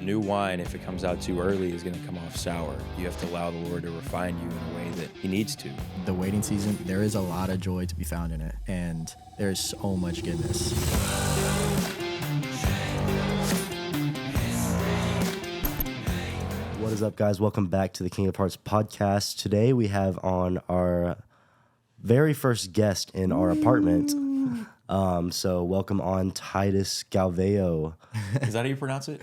new wine, if it comes out too early, is going to come off sour. You have to allow the Lord to refine you in a way that he needs to. The waiting season, there is a lot of joy to be found in it, and there's so much goodness. What is up, guys? Welcome back to the King of Hearts podcast. Today we have on our very first guest in our apartment. So welcome on Titus Galveo. Is that how you pronounce it?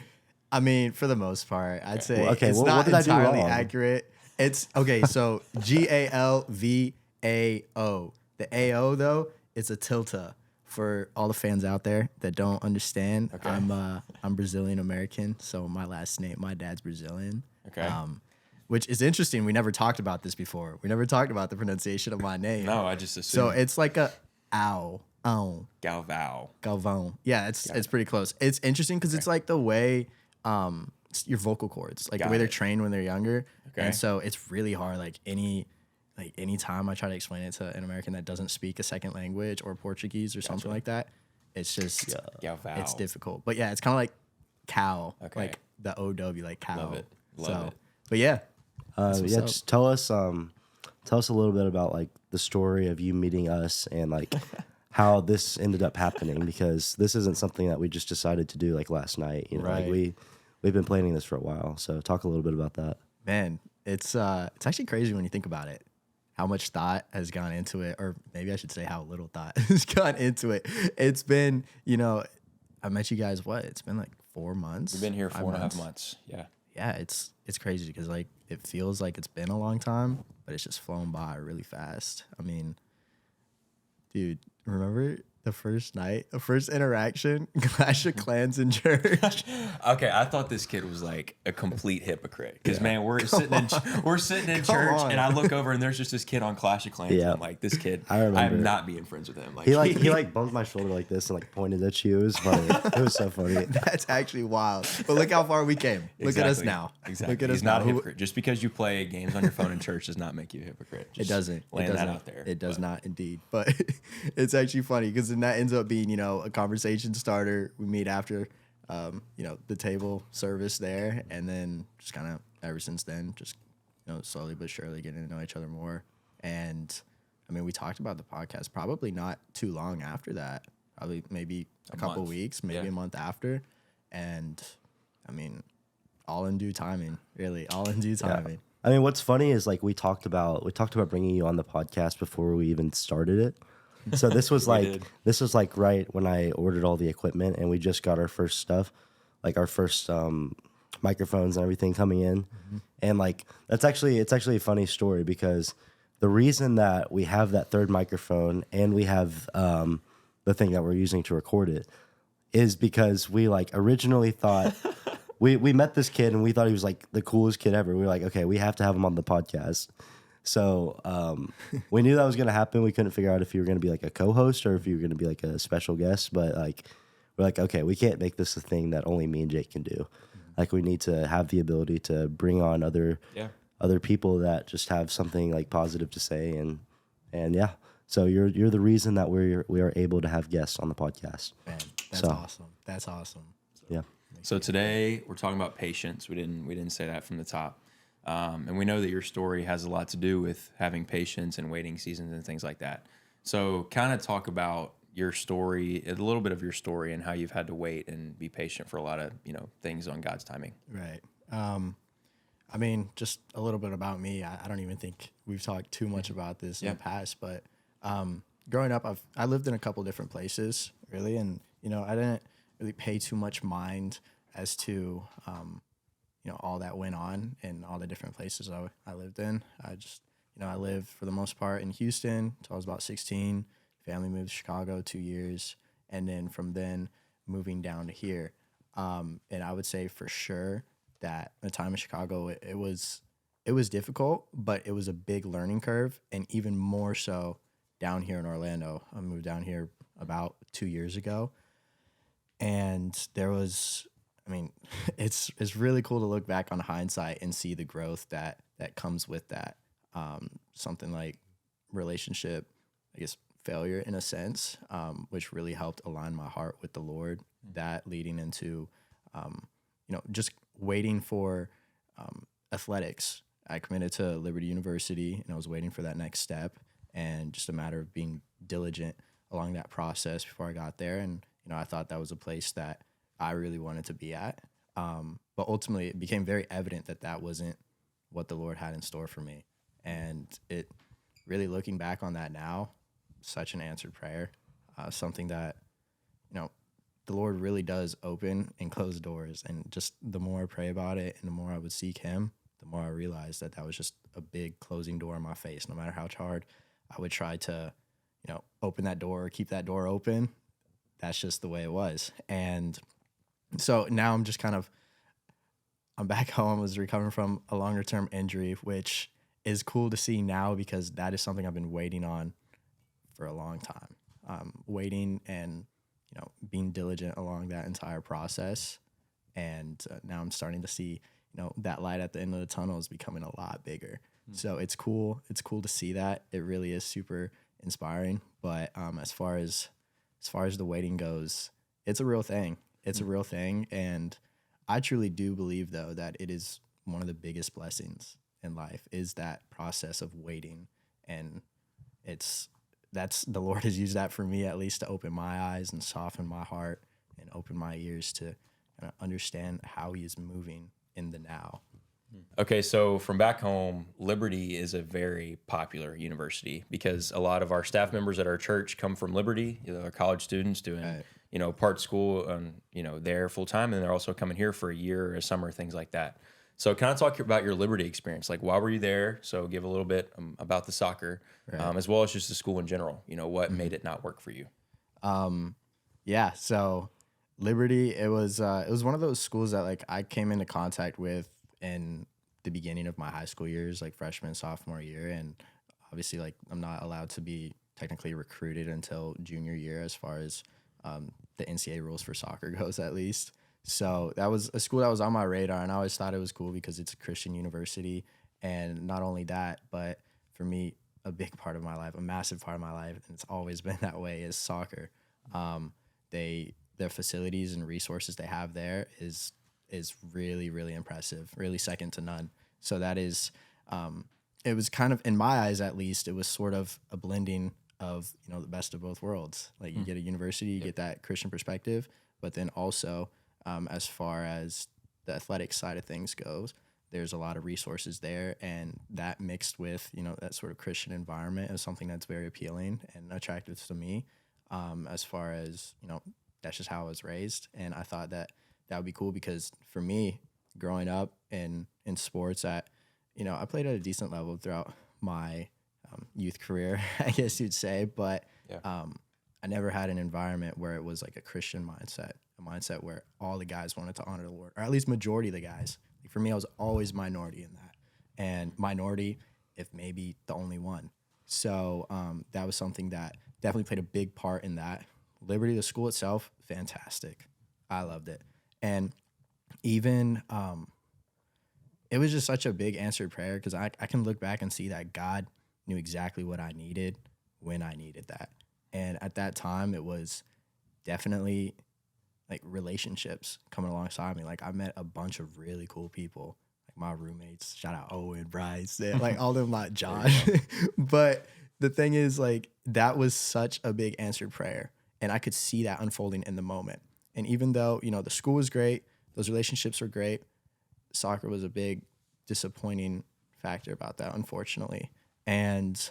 I mean, for the most part, I'd say Okay, it's what not did I do entirely wrong? accurate. It's okay. So Galvao. The AO though, it's a tilde. For all the fans out there that don't understand, Okay. I'm Brazilian American, so my dad's Brazilian. Okay. Which is interesting. We never talked about this before. We never talked about the pronunciation of my name. No, I just So assumed. it's like a ow. Galvao. Galvão. Yeah, it's pretty close. It's interesting because it's like the way your vocal cords, like Got the way they're it. trained when they're younger. Okay. And so it's really hard. Like any time I try to explain it to an American that doesn't speak a second language or Portuguese or something like that, it's just Galvao. it's difficult. But yeah, it's kind of like cow, Okay. like the OW, like cow. Love it. Love it. But yeah, what's up. Just tell us a little bit about like the story of you meeting us and like how this ended up happening, because this isn't something that we just decided to do like last night. You know, Right. like we've been planning this for a while. So talk a little bit about that. Man, it's actually crazy when you think about it. How much thought has gone into it, or maybe I should say how little thought has gone into it. It's been, I met you guys, it's been like 4 months? We've been here 5 4.5 months. Yeah. Yeah, it's crazy because like it feels like it's been a long time, but it's just flown by really fast. I mean, dude, remember the first night, the first interaction, Clash of Clans in church? Okay, I thought this kid was like a complete hypocrite because man, we're sitting in church on. and I look over and there's just this kid on Clash of Clans. Yeah. And I'm like, this kid, I remember. I'm not being friends with him. Like He bumped my shoulder like this and like pointed at you. It was funny. It was so funny. That's actually wild. But look how far we came. Look at us Exactly. now. Exactly. Look at He's us not now. a Who- hypocrite. Just because you play games on your phone in church does not make you a hypocrite. It Just doesn't. laying it doesn't. that out there. It does But not, indeed. But it's actually funny because then that ends up being, a conversation starter. We meet after, the table service there, and then just kind of ever since then, just slowly but surely getting to know each other more. And I mean, we talked about the podcast probably not too long after that. Probably maybe a couple month. weeks, maybe Yeah. a month after. And I mean, all in due timing. Really, all in due timing. I mean, what's funny is like we talked about bringing you on the podcast before we even started it. So this was did. like right when I ordered all the equipment and we just got our first stuff, like our first microphones and everything coming in. And like it's actually a funny story because the reason that we have that third microphone and we have the thing that we're using to record it is because we like originally thought we met this kid and we thought he was like the coolest kid ever. We were like, okay, we have to have him on the podcast. So we knew that was going to happen. We couldn't figure out if you were going to be like a co-host or if you were going to be like a special guest. But like we're like, okay, we can't make this a thing that only me and Jake can do. Like we need to have the ability to bring on other people that just have something like positive to say. And yeah, so you're the reason that we are able to have guests on the podcast. Man, that's So- awesome. That's awesome. Yeah. So today we're talking about patience. We didn't say that from the top. And we know that your story has a lot to do with having patience and waiting seasons and things like that. So kind of talk about your story, a little bit of your story and how you've had to wait and be patient for a lot of, things on God's timing. Right. I mean, just a little bit about me. I don't even think we've talked too much about this in the past, but growing up, I lived in a couple different places, really, and I didn't really pay too much mind as to all that went on in all the different places I lived in. I just I lived for the most part in Houston until I was about 16. Family moved to Chicago 2 years, and then from then moving down to here. And I would say for sure that the time in Chicago, it was difficult, but it was a big learning curve, and even more so down here in Orlando. I moved down here about 2 years ago, and there was, it's really cool to look back on hindsight and see the growth that comes with that. Something like relationship, I guess, failure in a sense, which really helped align my heart with the Lord. That leading into, just waiting for athletics. I committed to Liberty University, and I was waiting for that next step, and just a matter of being diligent along that process before I got there. And I thought that was a place that I really wanted to be at. But ultimately, it became very evident that that wasn't what the Lord had in store for me. And it really, looking back on that now, such an answered prayer, something that, the Lord really does open and close doors. And just the more I pray about it and the more I would seek him, the more I realized that that was just a big closing door in my face. No matter how hard I would try to, open that door or keep that door open, that's just the way it was. And so now I'm back home. I was recovering from a longer term injury, which is cool to see now because that is something I've been waiting on for a long time. Waiting and, being diligent along that entire process. And now I'm starting to see, that light at the end of the tunnel is becoming a lot bigger. So it's cool. It's cool to see that. It really is super inspiring. But as far as the waiting goes, it's a real thing. It's a real thing. And I truly do believe, though, that it is one of the biggest blessings in life is that process of waiting. And the Lord has used that for me, at least, to open my eyes and soften my heart and open my ears to understand how he is moving in the now. Okay, so from back home, Liberty is a very popular university because a lot of our staff members at our church come from Liberty. Our college students doing, part school, there full time, and they're also coming here for a year or a summer, things like that. So can I talk about your Liberty experience? Like, why were you there? So give a little bit about the soccer, as well as just the school in general. What made it not work for you? Yeah, so Liberty, it was one of those schools that like I came into contact with in the beginning of my high school years, like freshman, sophomore year, and obviously like I'm not allowed to be technically recruited until junior year as far as the NCAA rules for soccer goes, at least. So that was a school that was on my radar, and I always thought it was cool because it's a Christian university. And not only that, but for me, a big part of my life, a massive part of my life, and it's always been that way, is soccer. Their facilities and resources they have there is really, really impressive, really second to none. So that is, it was kind of, in my eyes at least, it was sort of a blending of, the best of both worlds. Like you get a university, you get that Christian perspective, but then also, as far as the athletic side of things goes, there's a lot of resources there, and that mixed with, that sort of Christian environment is something that's very appealing and attractive to me. As far as, that's just how I was raised. And I thought that would be cool because for me, growing up in sports I played at a decent level throughout my youth career, I guess you'd say, but I never had an environment where it was like a Christian mindset, a mindset where all the guys wanted to honor the Lord, or at least majority of the guys. Like for me, I was always minority in that, and minority, if maybe the only one. So that was something that definitely played a big part in that. Liberty, the school itself, fantastic. I loved it. And even it was just such a big answered prayer because I can look back and see that God knew exactly what I needed when I needed that. And at that time, it was definitely like relationships coming alongside me. Like I met a bunch of really cool people, like my roommates, shout out Owen, Bryce, like all of them, not Josh. But the thing is, like, that was such a big answered prayer. And I could see that unfolding in the moment. And even though, the school was great, those relationships were great, soccer was a big disappointing factor about that, unfortunately. And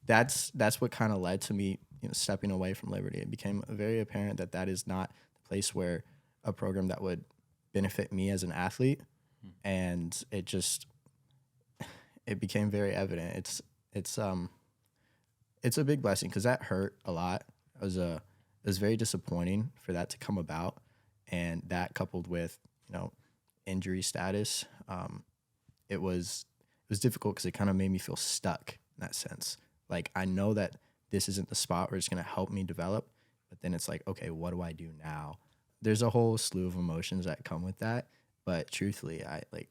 that's what kind of led to me, stepping away from Liberty. It became very apparent that that is not the place where a program that would benefit me as an athlete. And it became very evident. It's a big blessing because that hurt a lot. It was very disappointing for that to come about, and that coupled with injury status, it was difficult because it kind of made me feel stuck in that sense. Like I know that this isn't the spot where it's going to help me develop, but then it's like, okay, what do I do now? There's a whole slew of emotions that come with that, but truthfully,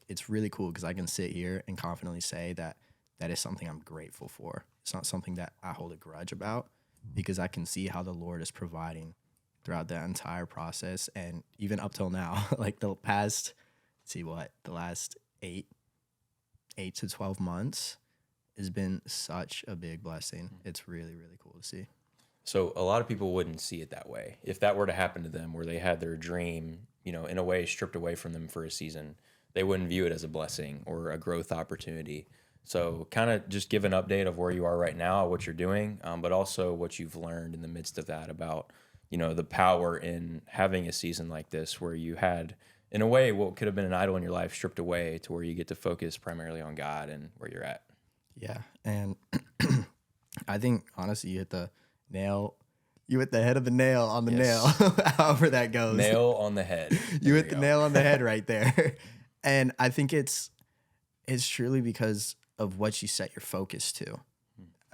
it's really cool because I can sit here and confidently say that is something I'm grateful for. It's not something that I hold a grudge about because I can see how the Lord is providing throughout that entire process and even up till now. Like the past see what the last 8 to 12 months has been such a big blessing. It's really, really cool to see. So a lot of people wouldn't see it that way. If that were to happen to them, where they had their dream, in a way stripped away from them for a season, they wouldn't view it as a blessing or a growth opportunity. So kind of just give an update of where you are right now, what you're doing, but also what you've learned in the midst of that about, the power in having a season like this where you had, in a way, what could have been an idol in your life stripped away to where you get to focus primarily on God and where you're at. Yeah. And I think, honestly, you hit the head of the nail on the nail, however that goes. Nail on the head. You hit the nail on the head right there. And I think it's truly because of what you set your focus to.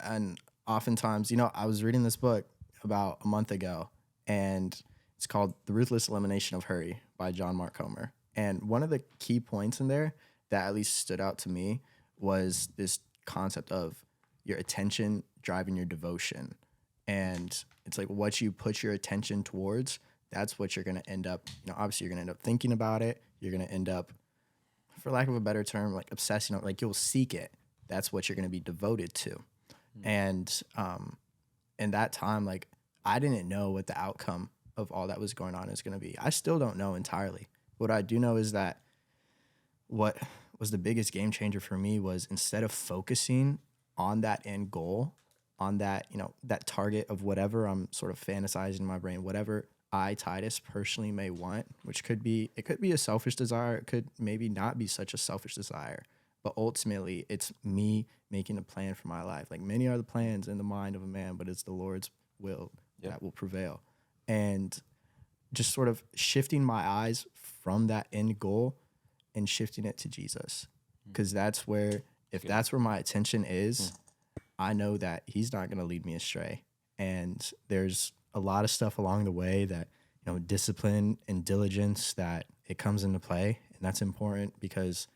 And oftentimes, I was reading this book about a month ago, and it's called The Ruthless Elimination of Hurry by John Mark Comer. And one of the key points in there that at least stood out to me was this concept of your attention driving your devotion. And it's like what you put your attention towards, that's what you're going to end up, obviously you're going to end up thinking about it. You're going to end up, for lack of a better term, like obsessing, like you'll seek it. That's what you're going to be devoted to. And in that time, like I didn't know what the outcome of all that was going on is going to be. I still don't know entirely. What I do know is that what was the biggest game changer for me was instead of focusing on that end goal, on that, that target of whatever I'm sort of fantasizing in my brain, whatever I, Titus, personally may want, which could be a selfish desire. It could maybe not be such a selfish desire, but ultimately it's me making a plan for my life. Like many are the plans in the mind of a man, but it's the Lord's will that will prevail. And just sort of shifting my eyes from that end goal and shifting it to Jesus. Because that's where, if that's where my attention is, I know that he's not going to lead me astray. And there's a lot of stuff along the way that, discipline and diligence, that it comes into play. And that's important because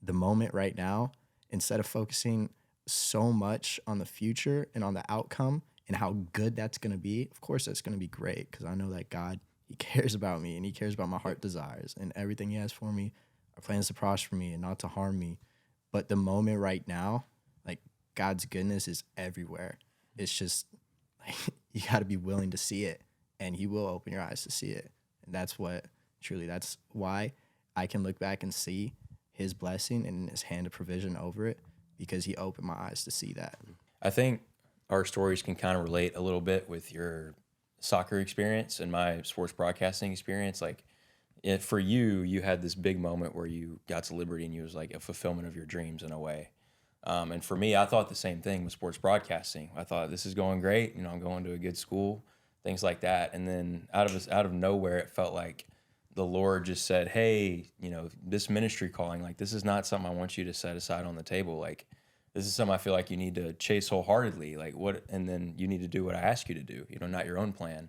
the moment right now, instead of focusing so much on the future and on the outcome and how good that's going to be, of course that's going to be great because I know that God, he cares about me and he cares about my heart desires, and everything he has for me are plans to prosper me and not to harm me. But the moment right now, like God's goodness is everywhere. It's just like you got to be willing to see it, and he will open your eyes to see it. And that's why I can look back and see his blessing and his hand of provision over it, because he opened my eyes to see that. I think our stories can kind of relate a little bit with your soccer experience and my sports broadcasting experience. Like for you had this big moment where you got to Liberty and you was like a fulfillment of your dreams in a way. And for me, I thought the same thing with sports broadcasting. I thought this is going great. I'm going to a good school, things like that. And then out of nowhere, it felt like the Lord just said, hey, this ministry calling, like this is not something I want you to set aside on the table. Like this is something I feel like you need to chase wholeheartedly. Like what, and then you need to do what I ask you to do, not your own plan.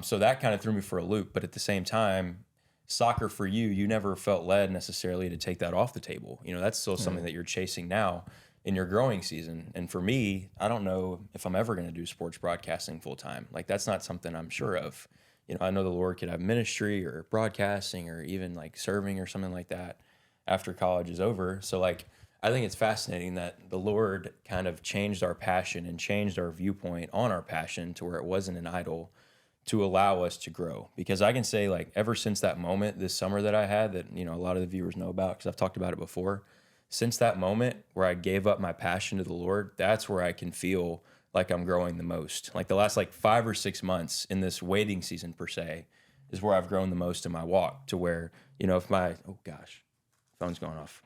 So that kind of threw me for a loop. But at the same time, soccer for you never felt led necessarily to take that off the table. That's still something that you're chasing now in your growing season. And for me, I don't know if I'm ever going to do sports broadcasting full time. Like that's not something I'm sure of. I know the Lord could have ministry or broadcasting or even like serving or something like that after college is over. So like, I think it's fascinating that the Lord kind of changed our passion and changed our viewpoint on our passion to where it wasn't an idol, to allow us to grow. Because I can say, like, ever since that moment this summer that I had that, a lot of the viewers know about because I've talked about it before, since that moment where I gave up my passion to the Lord, that's where I can feel like I'm growing the most. Like the last 5 or 6 months in this waiting season per se is where I've grown the most in my walk, to where, if my, oh gosh, phone's going off.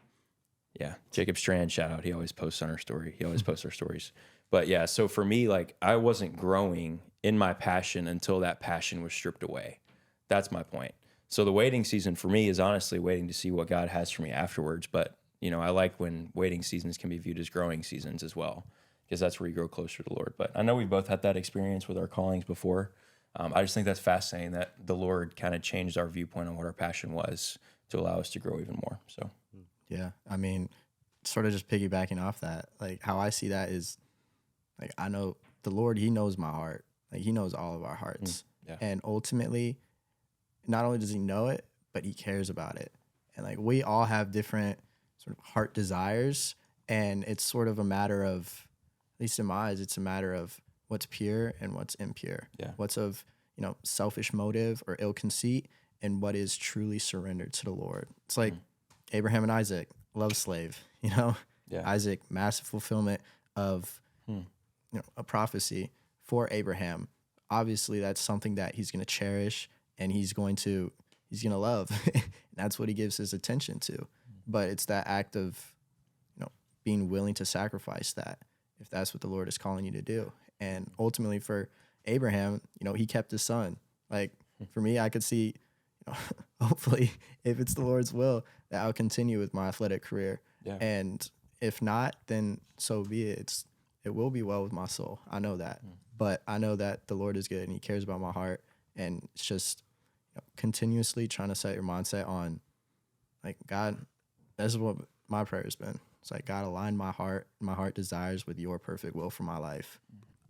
Yeah, Jacob Strand, shout out. He always posts on our story. He always posts our stories. But yeah, so for me, I wasn't growing in my passion until that passion was stripped away. That's my point. So the waiting season for me is honestly waiting to see what God has for me afterwards. But, I like when waiting seasons can be viewed as growing seasons as well, because that's where you grow closer to the Lord. But I know we've both had that experience with our callings before. I just think that's fascinating that the Lord kind of changed our viewpoint on what our passion was to allow us to grow even more. So, yeah, I mean, sort of just piggybacking off that, like how I see that is, like, I know the Lord, he knows my heart. Like he knows all of our hearts. Yeah. And ultimately, not only does he know it, but he cares about it. And like we all have different sort of heart desires, and it's sort of a matter of, at least in my eyes, it's a matter of what's pure and what's impure. Yeah. What's of, selfish motive or ill conceit, and what is truly surrendered to the Lord. It's like Abraham and Isaac, love slave, Yeah. Isaac, massive fulfillment of a prophecy for Abraham. Obviously, that's something that he's going to cherish and he's going to love. And that's what he gives his attention to. But it's that act of, being willing to sacrifice that if that's what the Lord is calling you to do. And ultimately for Abraham, he kept his son. Like for me, I could see, hopefully if it's the Lord's will, that I'll continue with my athletic career. Yeah. And if not, then so be it. It will be well with my soul. I know that. But I know that the Lord is good and he cares about my heart. And it's just continuously trying to set your mindset on, like, God, this is what my prayer has been. It's like, God, align my heart desires with your perfect will for my life.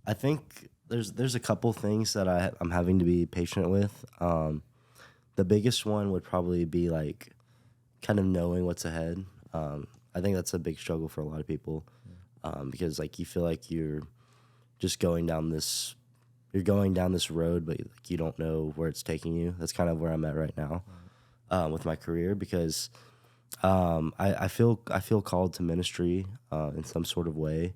I think there's a couple things that I'm having to be patient with. The biggest one would probably be like kind of knowing what's ahead. I think that's a big struggle for a lot of people, because like you feel like you're just going down this road, but like you don't know where it's taking you. That's kind of where I'm at right now with my career, because I feel called to ministry in some sort of way,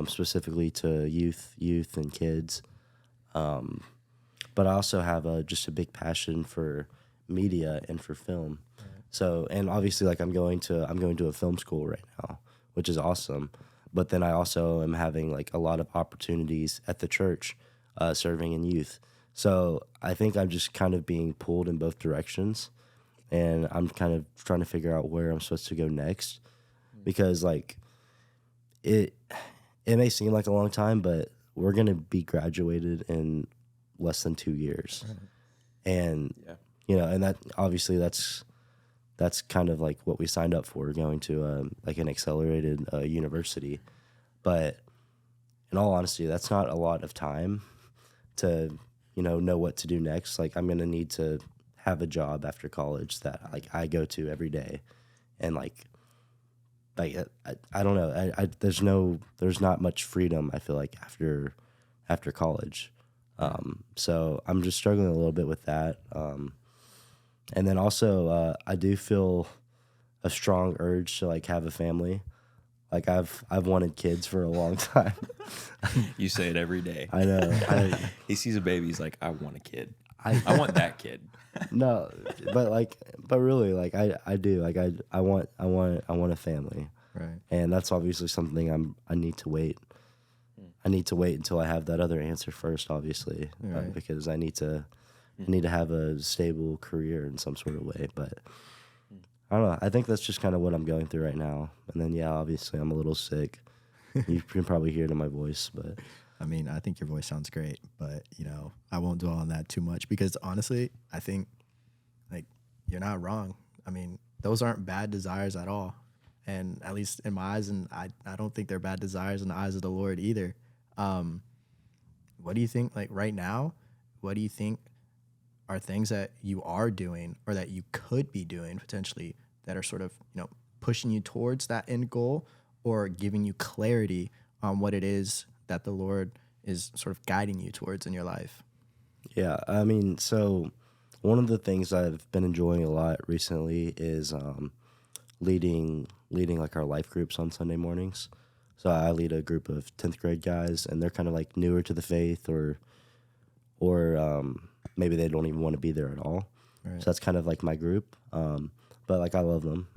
specifically to youth and kids. But I also have just a big passion for media and for film. So, and obviously, like I'm going to a film school right now, which is awesome. But then I also am having like a lot of opportunities at the church, serving in youth. So I think I'm just kind of being pulled in both directions, and I'm kind of trying to figure out where I'm supposed to go next, because like it may seem like a long time, but we're gonna be graduated in less than 2 years, and and that obviously that's kind of like what we signed up for, going to like an accelerated university. But in all honesty, that's not a lot of time to know what to do next. Like I'm gonna need to have a job after college that like I go to every day, and like I don't know. There's not much freedom, I feel like, after college. So I'm just struggling a little bit with that. And then also I do feel a strong urge to like have a family. Like I've wanted kids for a long time. You say it every day. I know. He sees a baby, he's like, I want a kid. I want that kid. No, but really, like I do. Like I want a family. Right. And that's obviously something I need to wait. I need to wait until I have that other answer first, obviously, Right. because I need to have a stable career in some sort of way. But I don't know. I think that's just kind of what I'm going through right now. And then, yeah, obviously I'm a little sick. You can probably hear it in my voice, but I mean, I think your voice sounds great, but I won't dwell on that too much, because honestly, I think like you're not wrong. I mean, those aren't bad desires at all. And at least in my eyes, and I don't think they're bad desires in the eyes of the Lord either. What do you think, like right now, what do you think are things that you are doing or that you could be doing potentially that are sort of, pushing you towards that end goal, or giving you clarity on what it is that the Lord is sort of guiding you towards in your life? yeah, I mean, so one of the things I've been enjoying a lot recently is leading like our life groups on Sunday mornings. So I lead a group of 10th grade guys, and they're kind of like newer to the faith, or maybe they don't even want to be there at all. Right. So that's kind of like my group. But like I love them,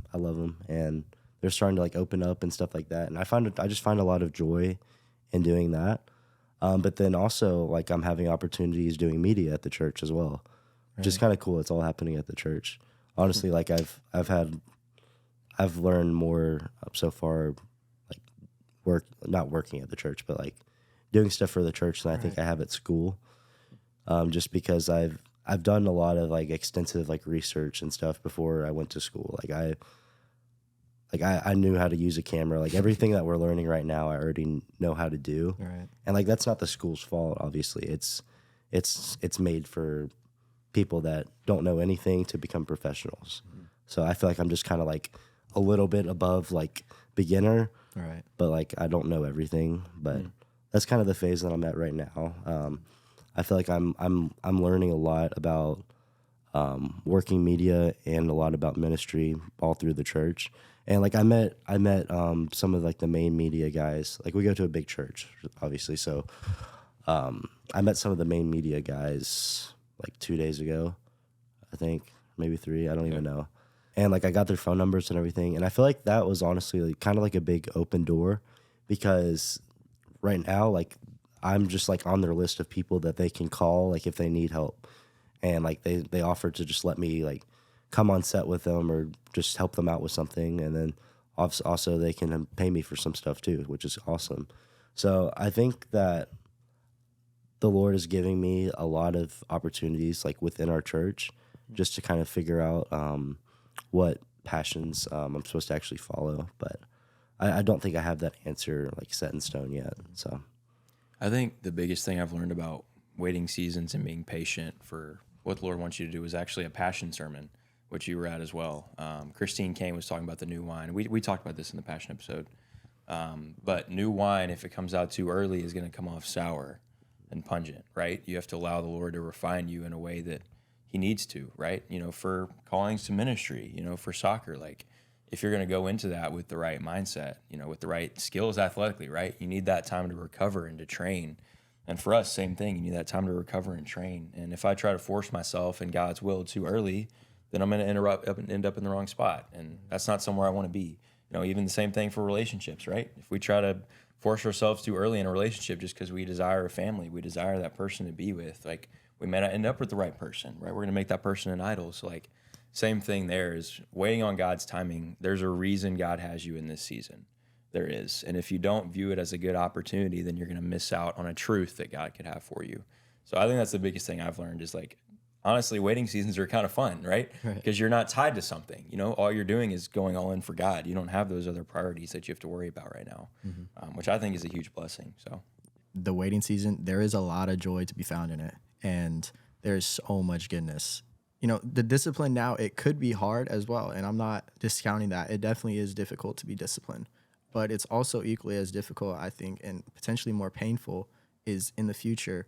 and they're starting to like open up and stuff like that. And I just find a lot of joy in doing that. But then also like I'm having opportunities doing media at the church as well, which is kind of cool. It's all happening at the church. Honestly, like I've learned more so far, like not working at the church, but like doing stuff for the church than I think I have at school. Just because I've done a lot of like extensive like research and stuff before I went to school. I knew how to use a camera. Like everything that we're learning right now, I already know how to do. Right. And like that's not the school's fault. Obviously, it's made for people that don't know anything to become professionals. So I feel like I'm just kind of like a little bit above like beginner, Right. but like I don't know everything. But that's kind of the phase that I'm at right now. I feel like I'm learning a lot about working media and a lot about ministry all through the church. And like I met some of like the main media guys. Like we go to a big church, obviously. So I met some of the main media guys like 2 days ago, I think, maybe 3. I don't even know. And like I got their phone numbers and everything. And I feel like that was honestly like, kind of like a big open door, because right now like I'm just like on their list of people that they can call like if they need help. And like they offered to just let me like come on set with them or just help them out with something, and then also they can pay me for some stuff too, which is awesome. So I think that the Lord is giving me a lot of opportunities like within our church just to kind of figure out what passions I'm supposed to actually follow. But I don't think I have that answer like set in stone yet. So I think the biggest thing I've learned about waiting seasons and being patient for what the Lord wants you to do is actually a passion sermon, which you were at as well. Christine Kane was talking about the new wine. We talked about this in the passion episode. But new wine, if it comes out too early, is going to come off sour and pungent, right? You have to allow the Lord to refine you in a way that he needs to, right? You know, for callings to ministry, you know, for soccer, like if you're going to go into that with the right mindset, you know, with the right skills athletically, right? You need that time to recover and to train. And for us, same thing. You need that time to recover and train. And if I try to force myself in God's will too early, then I'm going to end up in the wrong spot. And that's not somewhere I want to be. You know, even the same thing for relationships, right? If we try to force ourselves too early in a relationship just because we desire a family, we desire that person to be with, like we may not end up with the right person, right? We're going to make that person an idol. So like same thing there is waiting on God's timing. There's a reason God has you in this season. There is. And if you don't view it as a good opportunity, then you're going to miss out on a truth that God could have for you. So I think that's the biggest thing I've learned is like, honestly, waiting seasons are kind of fun, right? Because you're not tied to something. You know, all you're doing is going all in for God. You don't have those other priorities that you have to worry about right now, which I think is a huge blessing. So The waiting season, there is a lot of joy to be found in it, and there's so much goodness. You know, the discipline now, it could be hard as well, and I'm not discounting that. It definitely is difficult to be disciplined, but it's also equally as difficult, I think, and potentially more painful is in the future.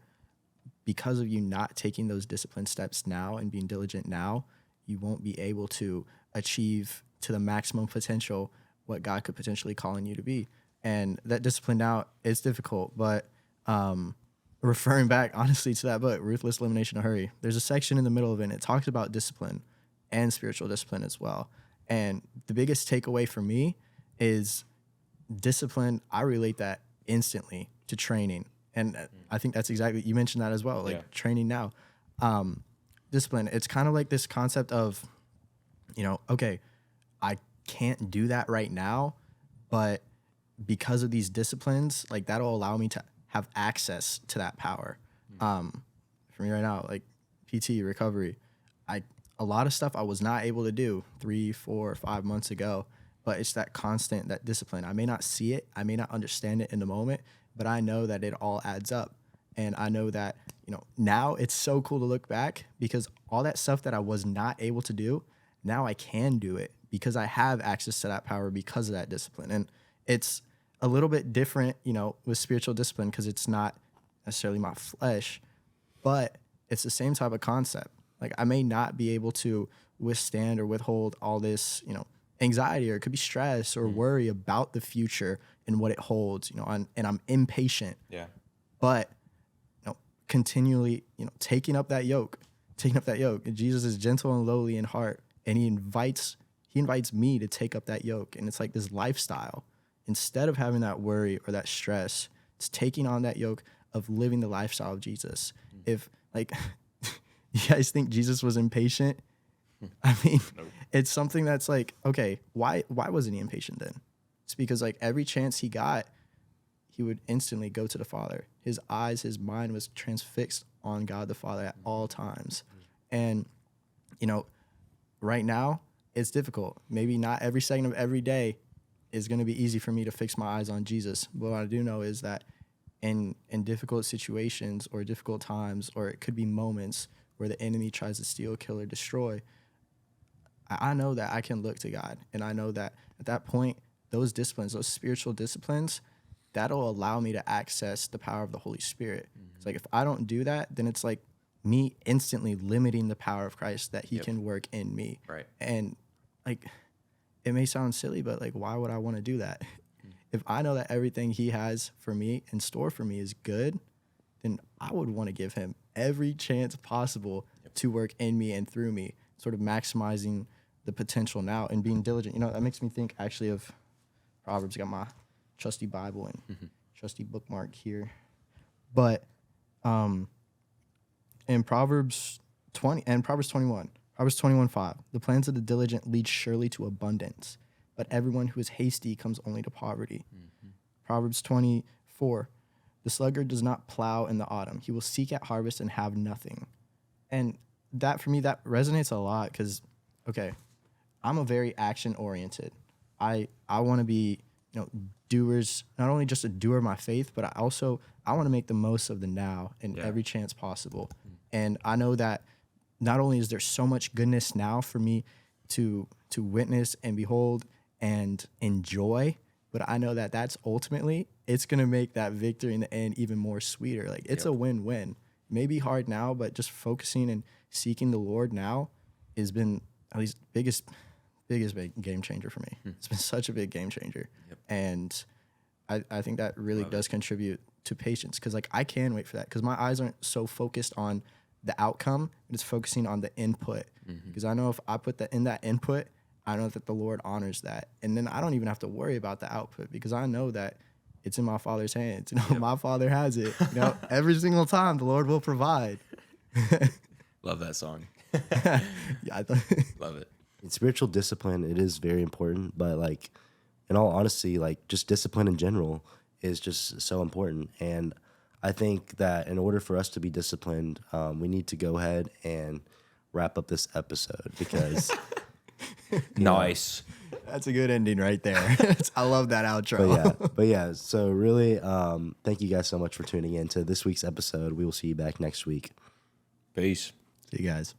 Because of you not taking those disciplined steps now and being diligent now, you won't be able to achieve to the maximum potential what God could potentially call on you to be. And that discipline now is difficult, but referring back honestly to that book, Ruthless Elimination of Hurry, there's a section in the middle of it, and it talks about discipline and spiritual discipline as well. And the biggest takeaway for me is discipline. I relate that instantly to training. And I think that's exactly, you mentioned that as well, like training now. Discipline, it's kind of like this concept of, you know, okay, I can't do that right now, but because of these disciplines, like that'll allow me to have access to that power. For me right now, like PT, recovery, a lot of stuff I was not able to do 3, 4, 5 months ago, but it's that constant, that discipline. I may not see it, I may not understand it in the moment, but I know that it all adds up. And I know that, you know, now it's so cool to look back because all that stuff that I was not able to do, now I can do it because I have access to that power because of that discipline. And it's a little bit different, you know, with spiritual discipline because it's not necessarily my flesh, but it's the same type of concept. Like I may not be able to withstand or withhold all this, you know, anxiety, or it could be stress or worry about the future and what it holds, you know, and I'm impatient. Yeah. But, you know, continually, you know, taking up that yoke. And Jesus is gentle and lowly in heart, and he invites me to take up that yoke. And it's like this lifestyle. Instead of having that worry or that stress, it's taking on that yoke of living the lifestyle of Jesus. If like you guys think Jesus was impatient, I mean, it's something that's like, okay, why wasn't he impatient then? It's because like every chance he got, he would instantly go to the Father. His eyes, his mind was transfixed on God the Father at all times. And, you know, right now it's difficult. Maybe not every second of every day is going to be easy for me to fix my eyes on Jesus. But what I do know is that in difficult situations or difficult times, or it could be moments where the enemy tries to steal, kill, or destroy, I know that I can look to God, and I know that at that point, those disciplines, those spiritual disciplines, that'll allow me to access the power of the Holy Spirit. It's like if I don't do that, then it's like me instantly limiting the power of Christ that he can work in me. Right. And like, it may sound silly, but like, why would I want to do that? If I know that everything he has for me in store for me is good, then I would want to give him every chance possible to work in me and through me, sort of maximizing the potential now and being diligent. You know, that makes me think actually of Proverbs. I got my trusty Bible and trusty bookmark here. But in Proverbs 20 and Proverbs 21, Proverbs 21:5, the plans of the diligent lead surely to abundance, but everyone who is hasty comes only to poverty. Proverbs 24, the sluggard does not plow in the autumn. He will seek at harvest and have nothing. And that, for me, that resonates a lot because, okay, I'm a very action-oriented. I want to be, you know, doers, not only just a doer of my faith, but I want to make the most of the now in every chance possible. And I know that not only is there so much goodness now for me to witness and behold and enjoy, but I know that that's ultimately, it's going to make that victory in the end even more sweeter. Like, it's a win-win. It may be hard now, but just focusing and seeking the Lord now has been at least biggest big game changer for me. It's been such a big game changer. And I think that really does contribute to patience, because like I can wait for that because my eyes aren't so focused on the outcome, but it's focusing on the input. Because I know if I put that in that input, I know that the Lord honors that. And then I don't even have to worry about the output because I know that it's in my Father's hands. You know, my Father has it. You know, every single time the Lord will provide. Love that song. Yeah, Love it. In spiritual discipline, it is very important, but like, in all honesty, like just discipline in general is just so important. And I think that in order for us to be disciplined, we need to go ahead and wrap up this episode because Nice. that's a good ending right there. I love that outro. but yeah, so really, thank you guys so much for tuning in to this week's episode. We will see you back next week. Peace. See you guys.